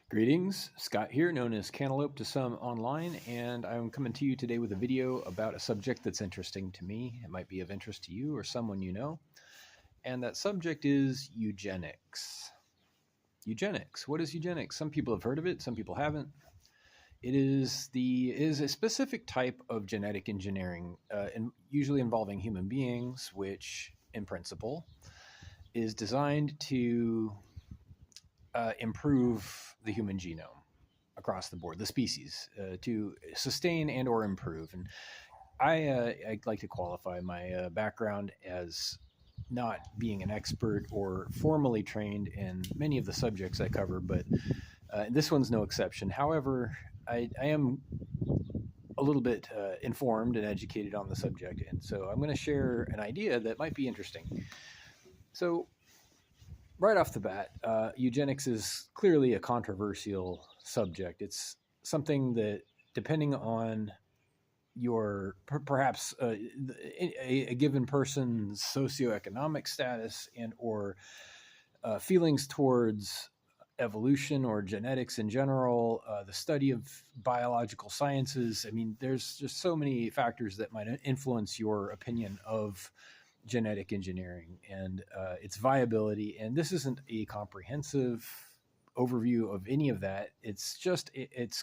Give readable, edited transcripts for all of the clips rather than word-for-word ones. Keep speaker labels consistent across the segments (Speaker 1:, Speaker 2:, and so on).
Speaker 1: Greetings, Scott here, known as Cantaloupe to some online, and I'm coming to you today with a video about a subject that's interesting to me. It might be of interest to you or someone you know, and that subject is eugenics. Eugenics. What is eugenics? Some people have heard of it, some people haven't. It is a specific type of genetic engineering, usually involving human beings, which, in principle, is designed to improve the human genome across the board, the species, to sustain and or improve. And I'd like to qualify my background as not being an expert or formally trained in many of the subjects I cover, but this one's no exception. However, I am a little bit informed and educated on the subject, and so I'm going to share an idea that might be interesting. So, right off the bat, eugenics is clearly a controversial subject. It's something that, depending on your perhaps a given person's socioeconomic status and or feelings towards evolution or genetics in general, the study of biological sciences. I mean, there's just so many factors that might influence your opinion of genetic engineering and its viability. And this isn't a comprehensive overview of any of that. It's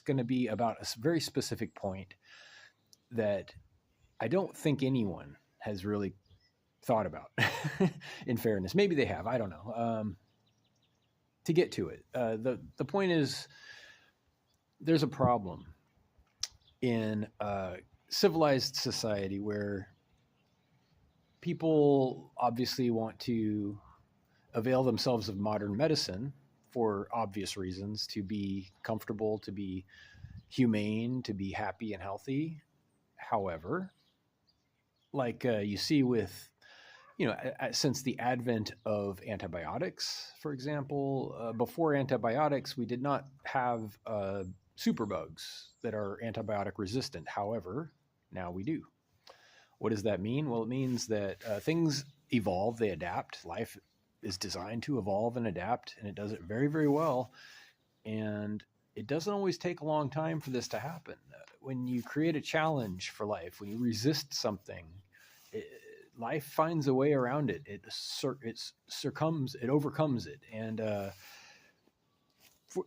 Speaker 1: going to be about a very specific point that I don't think anyone has really thought about. In fairness, maybe they have. I don't know. To get to it, the point is, there's a problem in civilized society where people obviously want to avail themselves of modern medicine for obvious reasons, to be comfortable, to be humane, to be happy and healthy. However, like you see with, since the advent of antibiotics, for example, before antibiotics, we did not have superbugs that are antibiotic resistant. However, now we do. What does that mean? Well, it means that things evolve, they adapt. Life is designed to evolve and adapt, and it does it very, very well. And it doesn't always take a long time for this to happen. When you create a challenge for life, when you resist something, life finds a way around it. It overcomes it. And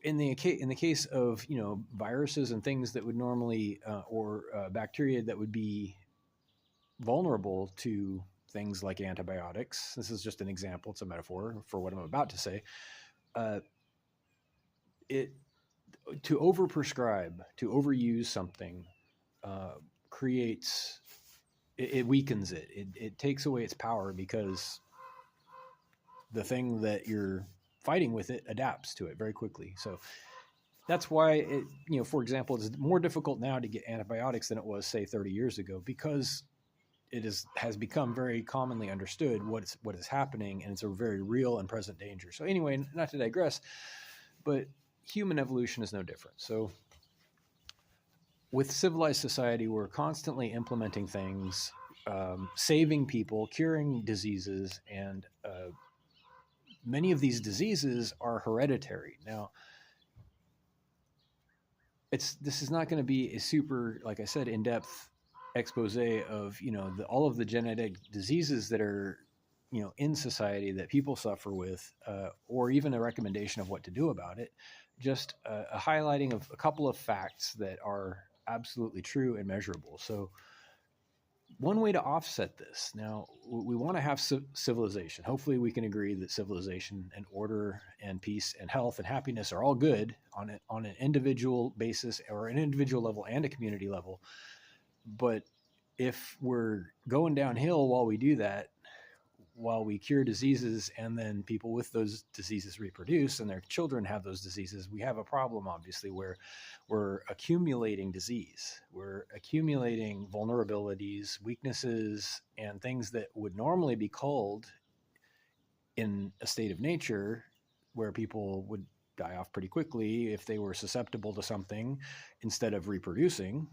Speaker 1: in the case of viruses and things that would normally or bacteria that would be vulnerable to things like antibiotics. This is just an example. It's a metaphor for what I'm about to say. To overprescribe, to overuse something, creates, it weakens it. It takes away its power because the thing that you're fighting with it adapts to it very quickly. So that's why for example, it's more difficult now to get antibiotics than it was, say, 30 years ago, because has become very commonly understood what is happening, and it's a very real and present danger. So anyway, not to digress, but human evolution is no different. So with civilized society, we're constantly implementing things, saving people, curing diseases, and many of these diseases are hereditary. Now, this is not going to be a super, like I said, in-depth expose of all of the genetic diseases that are in society that people suffer with, or even a recommendation of what to do about it. Just a highlighting of a couple of facts that are absolutely true and measurable. So one way to offset this, now we want to have civilization. Hopefully we can agree that civilization and order and peace and health and happiness are all good on an individual basis, or an individual level and a community level. But if we're going downhill while we do that, while we cure diseases, and then people with those diseases reproduce and their children have those diseases, we have a problem, obviously, where we're accumulating disease. We're accumulating vulnerabilities, weaknesses, and things that would normally be culled in a state of nature, where people would die off pretty quickly if they were susceptible to something, instead of reproducing.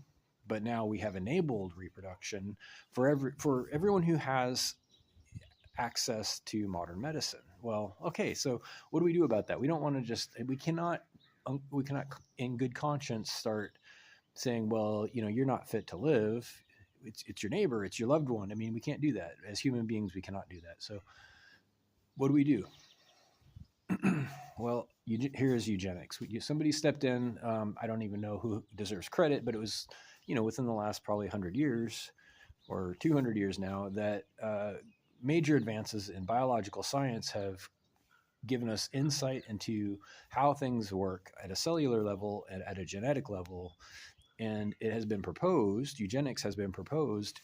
Speaker 1: But now we have enabled reproduction for everyone who has access to modern medicine. Well, okay, so what do we do about that? We don't want to we cannot we cannot in good conscience start saying, well, you're not fit to live. It's your neighbor, it's your loved one. I mean, we can't do that as human beings. We cannot do that. So what do? Well, here is eugenics. Somebody stepped in. I don't even know who deserves credit, but it was, within the last probably 100 years or 200 years now that major advances in biological science have given us insight into how things work at a cellular level and at a genetic level. And it has been proposed, eugenics has been proposed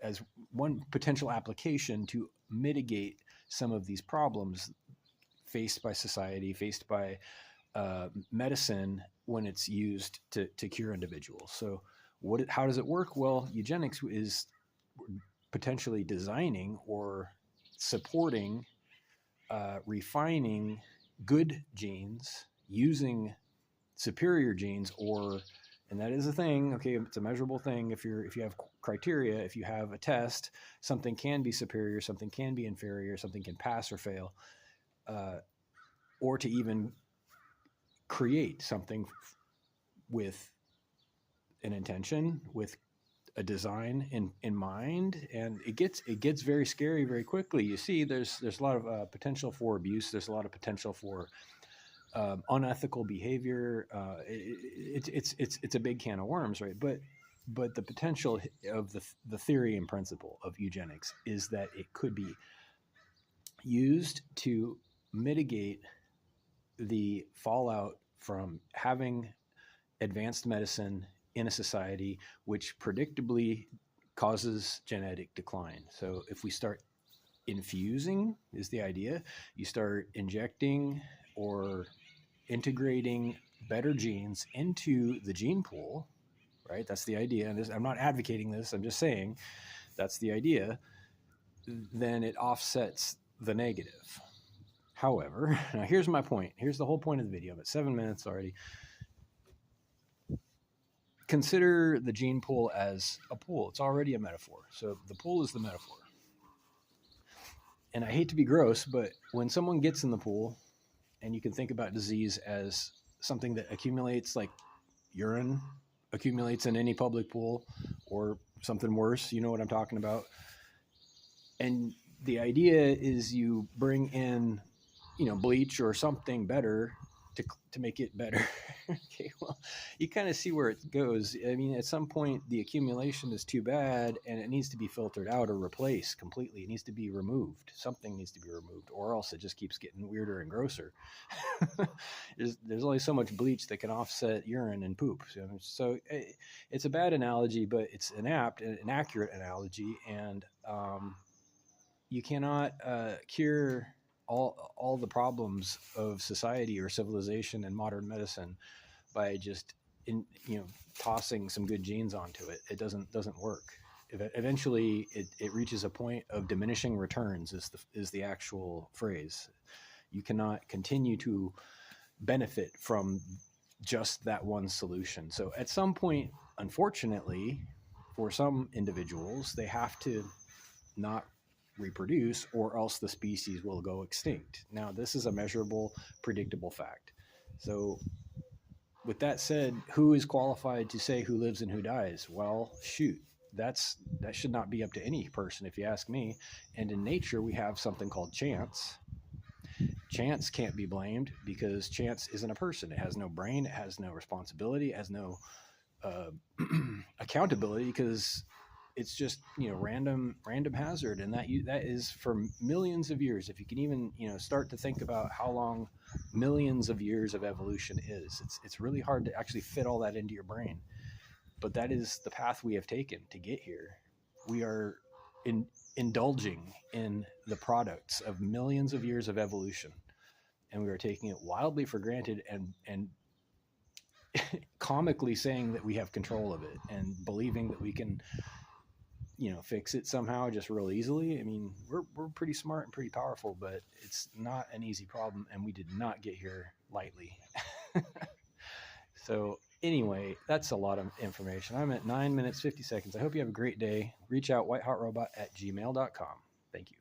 Speaker 1: as one potential application to mitigate some of these problems faced by society, faced by medicine when it's used to cure individuals. So how does it work? Well, eugenics is potentially designing or supporting, refining good genes using superior genes, and that is a thing. Okay, it's a measurable thing. If you have criteria, if you have a test, something can be superior, something can be inferior, something can pass or fail, or to even create something with an intention, with a design in mind. And it gets very scary very quickly. You see, there's a lot of potential for abuse. There's a lot of potential for unethical behavior. It's a big can of worms, right? But the potential of the theory and principle of eugenics is that it could be used to mitigate the fallout from having advanced medicine in a society which predictably causes genetic decline. So if we start infusing, is the idea, you start injecting or integrating better genes into the gene pool, right? That's the idea. And I'm not advocating this, I'm just saying that's the idea. Then it offsets the negative. However, now here's my point. Here's the whole point of the video. I'm at 7 minutes already. Consider the gene pool as a pool. It's already a metaphor. So the pool is the metaphor. And I hate to be gross, but when someone gets in the pool, and you can think about disease as something that accumulates, like urine accumulates in any public pool, or something worse, you know what I'm talking about. And the idea is you bring in, bleach or something better to make it better. Okay, well, you kind of see where it goes. I mean, at some point, the accumulation is too bad, and it needs to be filtered out or replaced completely. It needs to be removed. Something needs to be removed, or else it just keeps getting weirder and grosser. There's only so much bleach that can offset urine and poop. So it's a bad analogy, but it's an accurate analogy, and you cannot cure all the problems of society or civilization and modern medicine by just tossing some good genes onto it. It doesn't work. Eventually it reaches a point of diminishing returns is the actual phrase. You cannot continue to benefit from just that one solution. So at some point, unfortunately, for some individuals, they have to not reproduce, or else the species will go extinct. Now, this is a measurable, predictable fact. So with that said, who is qualified to say who lives and who dies? Well, shoot, that should not be up to any person, if you ask me. And in nature, we have something called chance. Chance can't be blamed because chance isn't a person. It has no brain, it has no responsibility, it has no accountability, because it's just random hazard. And that is for millions of years. If you can even start to think about how long millions of years of evolution is, it's really hard to actually fit all that into your brain. But that is the path we have taken to get here. We are indulging in the products of millions of years of evolution, and we are taking it wildly for granted and comically saying that we have control of it and believing that we can fix it somehow just real easily. I mean, we're pretty smart and pretty powerful, but it's not an easy problem, and we did not get here lightly. So anyway, that's a lot of information. I'm at 9 minutes, 50 seconds. I hope you have a great day. Reach out, whitehotrobot@gmail.com. Thank you.